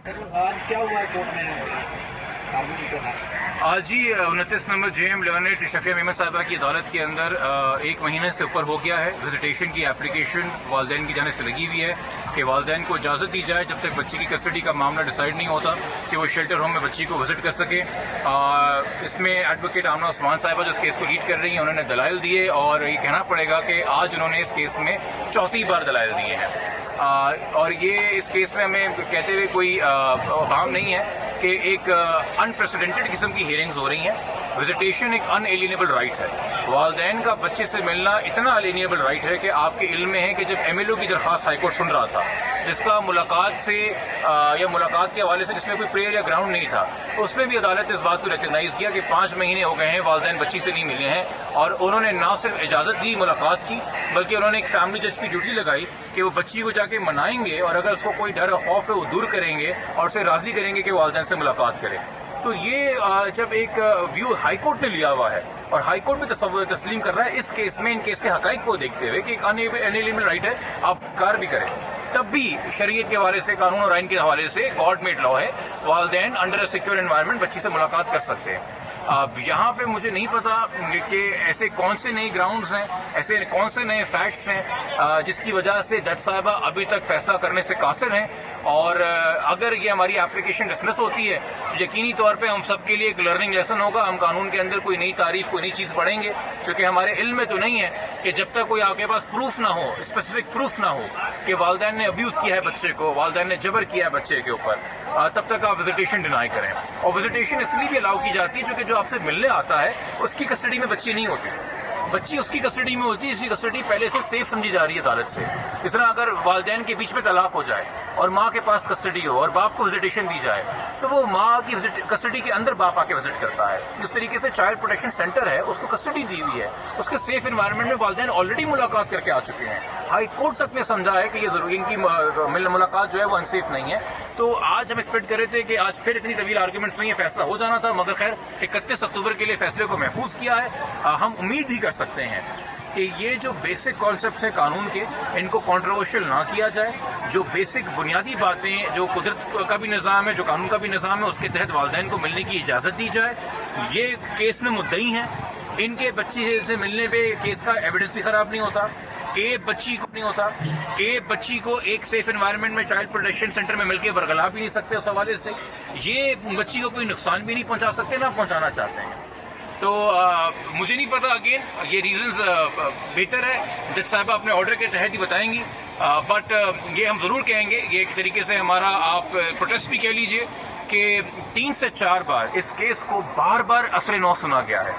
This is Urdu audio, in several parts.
آج کیا ہوا ہے کورٹ میں؟ آج ہی 29 نمبر JM لرنٹ شفیہ میمن صاحبہ کی عدالت کے اندر 1 مہینے سے اوپر ہو گیا ہے وزیٹیشن کی اپلیکیشن والدین کی جانب سے لگی ہوئی ہے کہ والدین کو اجازت دی جائے جب تک بچی کی کسٹڈی کا معاملہ ڈیسائیڈ نہیں ہوتا کہ وہ شیلٹر ہوم میں بچی کو وزٹ کر سکے. اس میں ایڈوکیٹ آمنہ عثمان صاحبہ جو اس کیس کو لیڈ کر رہی ہیں انہوں نے دلائل دیے اور یہ کہنا پڑے گا کہ آج انہوں نے اس کیس میں 4تھی بار دلائل دیے ہیں. اور یہ اس کیس میں ہمیں کہتے ہوئے کوئی ابہام نہیں ہے کہ ایک انپریسیڈنٹڈ قسم کی ہیئرنگز ہو رہی ہیں. وزیٹیشن ایک ان ایلینیبل رائٹ ہے. والدین کا بچے سے ملنا اتنا الینیبل رائٹ ہے کہ آپ کے علم میں ہے کہ جب MLO کی درخواست ہائی کورٹ سن رہا تھا جس کا ملاقات سے یا ملاقات کے حوالے سے جس میں کوئی پریئر یا گراؤنڈ نہیں تھا, اس میں بھی عدالت نے اس بات کو ریکگنائز کیا کہ 5 مہینے ہو گئے ہیں والدین بچی سے نہیں ملے ہیں, اور انہوں نے نہ صرف اجازت دی ملاقات کی بلکہ انہوں نے ایک فیملی جج کی ڈیوٹی لگائی کہ وہ بچی کو جا کے منائیں گے اور اگر اس کو کوئی ڈر اور خوف ہے وہ دور کریں گے اور اسے راضی کریں گے کہ والدین سے ملاقات کرے. تو یہ جب ایک ویو ہائی کورٹ نے لیا ہوا ہے اور ہائی کورٹ بھی تسلیم کر رہا ہے اس کیس میں, ان کیس کے حقائق کو دیکھتے ہوئے کہ ایک انیلیبل رائٹ ہے آپ کار بھی کریں, تب بھی شریعت کے حوالے سے, قانون اور آئین کے حوالے سے گاڈ میڈ لا ہے, والدین انڈر اے سیکیور انوائرمنٹ بچی سے ملاقات کر سکتے ہیں. اب یہاں پہ مجھے نہیں پتا کہ ایسے کون سے نئے گراؤنڈز ہیں, ایسے کون سے نئے فیکٹس ہیں جس کی وجہ سے جج صاحبہ ابھی تک فیصلہ کرنے سے قاصر ہیں. اور اگر یہ ہماری اپلیکیشن ڈسمس ہوتی ہے تو یقینی طور پہ ہم سب کے لیے ایک لرننگ لیسن ہوگا. ہم قانون کے اندر کوئی نئی تعریف, کوئی نئی چیز پڑھیں گے, کیونکہ ہمارے علم میں تو نہیں ہے کہ جب تک کوئی آپ کے پاس پروف نہ ہو, اسپیسیفک پروف نہ ہو کہ والدین نے ابیوز کیا ہے بچے کو, والدین نے جبر کیا ہے بچے کے اوپر, تب تک آپ وزیٹیشن ڈینائی کریں. اور وزیٹیشن اس لیے بھی الاؤ کی جاتی ہے کیونکہ جو آپ سے ملنے آتا ہے اس کی کسٹڈی میں بچی نہیں ہوتی, بچی اس کی کسٹڈی میں ہوتی ہے, اس کی کسٹڈی پہلے سے سیف سمجھی جا رہی ہے عدالت سے. اس طرح اگر والدین کے بیچ میں طلاق ہو جائے اور ماں کے پاس کسٹڈی ہو اور باپ کو وزیٹیشن دی جائے تو وہ ماں کی کسٹڈی کے اندر باپ آ کے وزٹ کرتا ہے. اس طریقے سے چائلڈ پروٹیکشن سینٹر ہے, اس کو کسٹڈی دی ہوئی ہے, اس کے سیف انوائرمنٹ میں والدین آلریڈی ملاقات کر کے آ چکے ہیں. ہائی کورٹ تک نے سمجھا ہے کہ یہ ضروری ان کی ملاقات جو ہے وہ انسیف نہیں ہے. تو آج ہم ایکسپیکٹ کر رہے تھے کہ آج پھر اتنی طویل آرگومنٹس میں یہ فیصلہ ہو جانا تھا, مگر خیر 31 اکتوبر کے لیے فیصلے کو محفوظ کیا ہے. ہم امید ہی کر سکتے ہیں کہ یہ جو بیسک کانسیپٹس ہیں قانون کے ان کو کنٹروورشل نہ کیا جائے. جو بیسک بنیادی باتیں جو قدرت کا بھی نظام ہے, جو قانون کا بھی نظام ہے, اس کے تحت والدین کو ملنے کی اجازت دی جائے. یہ کیس میں مدعی ہیں, ان کے بچی سے ملنے پہ کیس کا ایویڈنس بھی خراب نہیں ہوتا, بچی کو نہیں ہوتا, بچی کو ایک سیف انوائرمنٹ میں چائلڈ پروٹیکشن سینٹر میں مل کے برگلا بھی نہیں سکتے. اس حوالے سے یہ بچی کو کوئی نقصان بھی نہیں پہنچا سکتے, نہ پہنچانا چاہتے ہیں. تو مجھے نہیں پتا, اگین یہ ریزنز بہتر ہے جج صاحبہ اپنے آرڈر کے تحت ہی بتائیں گی, بٹ یہ ہم ضرور کہیں گے, یہ ایک طریقے سے ہمارا آپ پروٹیسٹ بھی کہہ لیجئے کہ 3 سے 4 بار اس کیس کو بار بار اثر نو سنا گیا ہے.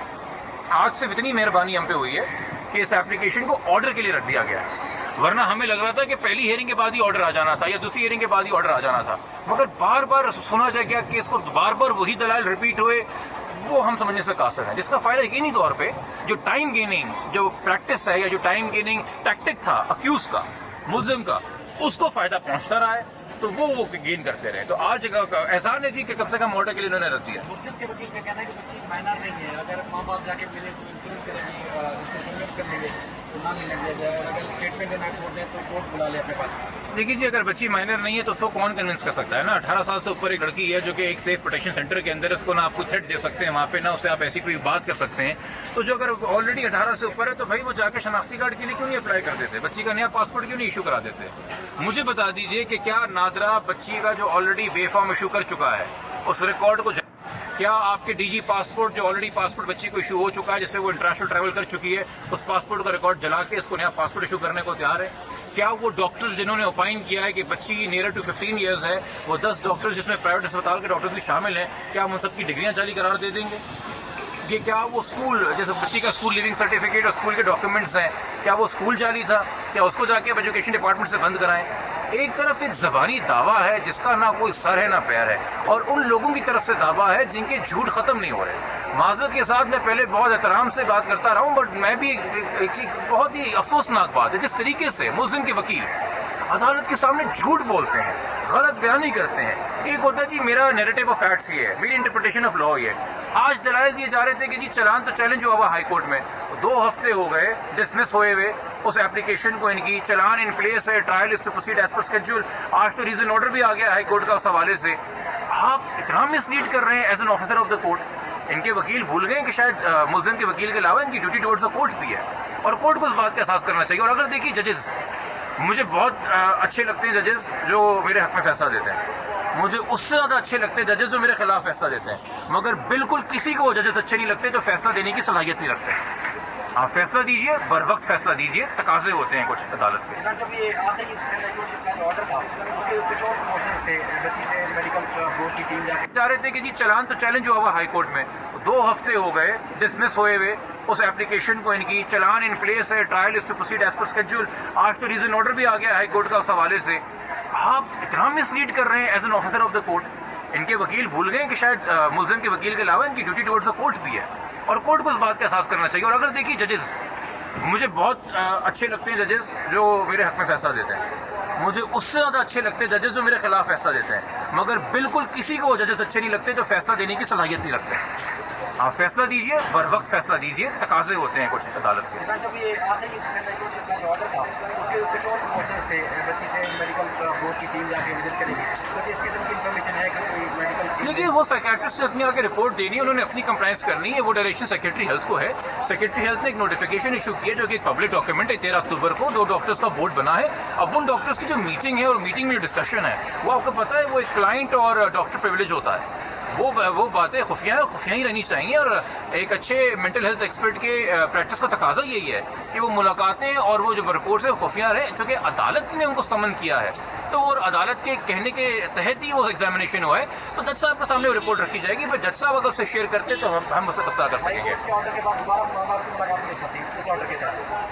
آج صرف اتنی مہربانی ہم پہ ہوئی ہے کہ اس ایپلیکیشن کو آرڈر کے لیے رکھ دیا گیا ہے, ورنہ ہمیں لگ رہا تھا کہ پہلی ہیئرنگ کے بعد ہی آرڈر آ جانا تھا یا دوسری ہیئرنگ کے بعد ہی آرڈر آ جانا تھا, مگر بار بار سنا جا گیا کہ اس کو بار بار وہی دلائل ریپیٹ ہوئے, وہ ہم سمجھنے سے قاصر ہے. جس کا فائدہ یقینی طور پہ جو ٹائم گیننگ جو پریکٹس ہے یا جو ٹائم گیننگ ٹیکٹک تھا اکیوز کا, ملزم کا, اس کو فائدہ پہنچتا رہا ہے, تو وہ گین کرتے رہے. تو آج احسان ہے جی کہ کم سے کم آرڈر کے لیے انہوں نے رکھ دیا. ملزم کے وکیل کا کہنا ہے کہ بچی مائنر نہیں ہے, اگر ماں باپ جا کے ملے تو انفلوئنس کریں گے, کنوینس کر لیں گے تو نہ ملنے دیا جائے, اور اگر اسٹیٹمنٹ دینا ہے کورٹ نے تو کورٹ بلا لے اپنے پاس. دیکھیے جی, اگر بچی مائنر نہیں ہے تو اس کو کون کنونس کر سکتا ہے نا. 18 سال سے اوپر ایک لڑکی ہے جو کہ ایک سیف پروٹیکشن سینٹر کے اندر, اس کو نہ آپ کو تھریٹ دے سکتے ہیں وہاں پہ, نہ اسے آپ ایسی کوئی بات کر سکتے ہیں. تو جو اگر آلریڈی 18 سے اوپر ہے تو بھائی وہ جا کے شناختی کارڈ کے لیے کیوں نہیں اپلائی کر دیتے, بچی کا نیا پاسپورٹ کیوں نہیں ایشو کرا دیتے. مجھے بتا دیجئے کہ کیا نادرا بچی کا جو آلریڈی وے فارم ایشو کر چکا ہے اس ریکارڈ کو, کیا آپ کے DG پاسپورٹ جو آلریڈی پاسپورٹ بچی کو ایشو ہو چکا ہے جس پہ وہ انٹرنیشنل ٹریول کر چکی ہے, اس پاسپورٹ کا ریکارڈ جلا کے اس کو نیا پاسپورٹ ایشو کرنے کو تیار ہے. کیا وہ ڈاکٹرز جنہوں نے اوپائن کیا ہے کہ بچی نیئر ٹو 15 ایئرز ہے, وہ 10 ڈاکٹرز جس میں پرائیویٹ اسپتال کے ڈاکٹرز بھی شامل ہیں, کیا ہم ان سب کی ڈگریاں جعلی قرار دے دیں گے؟ یہ کیا وہ اسکول, جیسے بچی کا اسکول لیونگ سرٹیفکیٹ اور اسکول کے ڈاکیومنٹس ہیں, کیا وہ اسکول جعلی تھا, کیا اس کو جا کے اب ایجوکیشن ڈپارٹمنٹ سے بند کرائیں؟ ایک طرف ایک زبانی دعویٰ ہے جس کا نہ کوئی سر ہے نہ پیر ہے, اور ان لوگوں کی طرف سے دعویٰ ہے جن کے جھوٹ ختم نہیں ہو رہے. معذرت کے ساتھ میں پہلے بہت احترام سے بات کرتا رہا ہوں, بٹ میں بھی ایک بہت ہی افسوسناک بات ہے جس طریقے سے ملزم کے وکیل عدالت کے سامنے جھوٹ بولتے ہیں, غلط بیانی کرتے ہیں. ایک ہوتا ہے جی میرا نیریٹو آف فیکٹس یہ ہے, میری انٹرپریٹیشن آف لا یہ ہے. آج دلائل دیے جا رہے تھے کہ جی چلان تو چیلنج ہوا ہوا ہائی کورٹ میں, 2 ہفتے ہو گئے ڈسمس ہوئے ہوئے, اس ایپلیکیشن کو ان کی چلان ان پلیس ہے, trial is to proceed as per schedule. آج تو ریزن آرڈر بھی آ گیا ہائی کورٹ کا اس حوالے سے. آپ اتنا مس لیڈ کر رہے ہیں as an officer of the court. ان کے وکیل بھول گئے کہ شاید ملزم کے وکیل کے علاوہ ان کی ڈیوٹی ٹورڈز دا کورٹ بھی ہے, اور کورٹ کو اس بات کا احساس کرنا چاہیے. اور اگر دیکھیے ججز مجھے بہت اچھے لگتے ہیں, ججز جو میرے حق میں فیصلہ دیتے ہیں, مجھے اس سے زیادہ اچھے لگتے ہیں ججز جو میرے خلاف فیصلہ دیتے ہیں, مگر بالکل کسی کو وہ ججز اچھے نہیں لگتے جو فیصلہ دینے کی صلاحیت نہیں رکھتے. آپ فیصلہ دیجئے, بر وقت فیصلہ دیجئے, تقاضے ہوتے ہیں کچھ عدالت کے. جب یہ آخری آرڈر تھا اس کے کچھ اور پروسیس تھے, بچی سے میڈیکل بورڈ کی ٹیم جا رہے تھے کہ جی چلان تو چیلنج ہوا ہوا ہائی کورٹ میں, 2 ہفتے ہو گئے ڈسمس ہوئے ہوئے. اس ایپلیکیشن کو ان کی چلان ان پلیس ہے, trial is to proceed as per schedule. آج تو ریزن آرڈر بھی آ گیا ہائی کورٹ کا اس حوالے سے. آپ اتنا مس لیڈ کر رہے ہیں as an officer of the court. ان کے وکیل بھول گئے کہ شاید ملزم کے وکیل کے علاوہ ان کی ڈیوٹی ٹورڈز دا کورٹ بھی ہے, اور کورٹ کو اس بات کا احساس کرنا چاہیے. اور اگر دیکھیے ججز مجھے بہت اچھے لگتے ہیں ججز جو میرے حق میں فیصلہ دیتے ہیں, مجھے اس سے زیادہ اچھے لگتے ہیں ججز جو میرے خلاف فیصلہ دیتے ہیں, مگر بالکل کسی کو وہ ججز اچھے نہیں لگتے جو فیصلہ دینے کی صلاحیت نہیں رکھتے. آپ فیصلہ دیجئے, بر وقت فیصلہ دیجئے, تقاضے ہوتے ہیں کچھ عدالت کے. جب یہ آخری آرڈر تھا اس کے کچھ اور پروسیس تھے, بچی سے میڈیکل بورڈ کی ٹیم جا کے وزٹ کرے گی, کچھ اس قسم کی انفارمیشن ہے کہ کوئی میڈیکل دیکھیے وہ سائیکیٹرسٹ سے اپنی آ کے رپورٹ دینی ہے, انہوں نے اپنی کمپلائنس کرنی ہے. وہ ڈائریکشن سیکرٹری ہیلتھ کو ہے. سیکرٹری ہیلتھ نے ایک نوٹیفیکیشن ایشو کیا جو کہ ایک پبلک ڈاکیومنٹ ہے. 13 اکتوبر کو 2 ڈاکٹرز کا بورڈ بنا ہے. اب ان ڈاکٹرز کی جو میٹنگ ہے اور میٹنگ میں جو ڈسکشن ہے وہ آپ کو پتہ ہے وہ ایک کلائنٹ اور ڈاکٹر پریویلیج ہوتا ہے. وہ باتیں خفیہ ہی رہنی چاہیے, اور ایک اچھے مینٹل ہیلتھ ایکسپرٹ کے پریکٹس کا تقاضا یہی ہے کہ وہ ملاقاتیں اور وہ جو رپورٹس ہیں خفیہ رہیں, چونکہ عدالت نے ان کو سمن کیا ہے تو اور عدالت کے کہنے کے تحت ہی وہ ایگزامینیشن ہوا ہے. تو جج صاحب کے سامنے وہ رپورٹ رکھی جائے گی, پھر جج صاحب اگر اسے شیئر کرتے تو ہم اس سے تصدیق کر سکیں گے.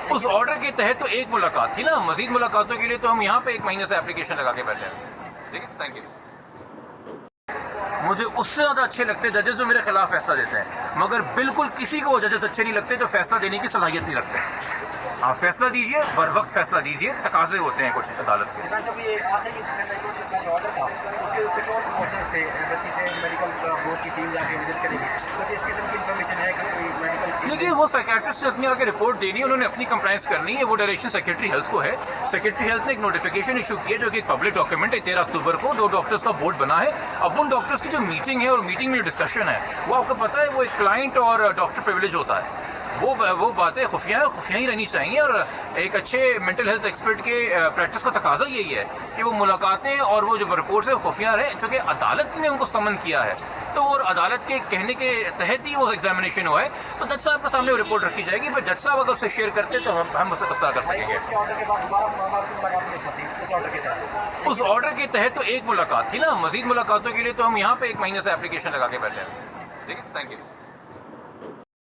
اس آرڈر کے تحت تو ایک ملاقات تھی نا, مزید ملاقاتوں کے لیے تو ہم یہاں پہ 1 مہینے سے اپلیکیشن لگا کے بیٹھے ہیں. ٹھیک ہے, تھینک یو. مجھے اس سے زیادہ اچھے لگتے ہیں ججز جو میرے خلاف فیصلہ دیتے ہیں, مگر بالکل کسی کو وہ ججز اچھے نہیں لگتے جو فیصلہ دینے کی صلاحیت نہیں رکھتے. آپ فیصلہ دیجئے, بر وقت فیصلہ دیجئے, تقاضے ہوتے ہیں کچھ عدالت کے. جب یہ آخری آرڈر تھا اس کے کچھ اور پروسیس تھے, بچی سے میڈیکل بورڈ کی ٹیم جا کے وزٹ کرے گی, کچھ اس قسم کی انفارمیشن ہے کہ کوئی میڈیکل دیکھیے وہ سائیکیٹرسٹ سے اپنی آ کے رپورٹ دینی ہے, انہوں نے اپنی کمپلائنس کرنی ہے. وہ ڈائریکشن سیکرٹری ہیلتھ کو ہے. سیکرٹری ہیلتھ نے ایک نوٹیفیکیشن ایشو کیا جو کہ ایک پبلک ڈاکیومنٹ ہے. 13 اکتوبر کو 2 ڈاکٹرز کا بورڈ بنا ہے. اب ان ڈاکٹرز کی جو میٹنگ ہے اور میٹنگ میں جو ڈسکشن ہے وہ آپ کو پتہ ہے وہ ایک کلائنٹ اور ڈاکٹر پریویلیج ہوتا ہے. وہ باتیں خفیہ ہی رہنی چاہیے, اور ایک اچھے مینٹل ہیلتھ ایکسپرٹ کے پریکٹس کا تقاضا یہی ہے کہ وہ ملاقاتیں اور وہ جو رپورٹس ہیں خفیہ رہیں, چونکہ عدالت نے ان کو سمن کیا ہے تو اور عدالت کے کہنے کے تحت ہی وہ ایگزامینیشن ہوا ہے. تو جج صاحب کے سامنے وہ رپورٹ رکھی جائے گی, پھر جج صاحب اگر اسے شیئر کرتے تو ہم اس سے تصدیق کر سکیں گے. اس آرڈر کے تحت تو ایک ملاقات تھی نا, مزید ملاقاتوں کے لیے تو ہم یہاں پہ 1 مہینے سے اپلیکیشن لگا کے بیٹھے ہیں. ٹھیک ہے, تھینک یو.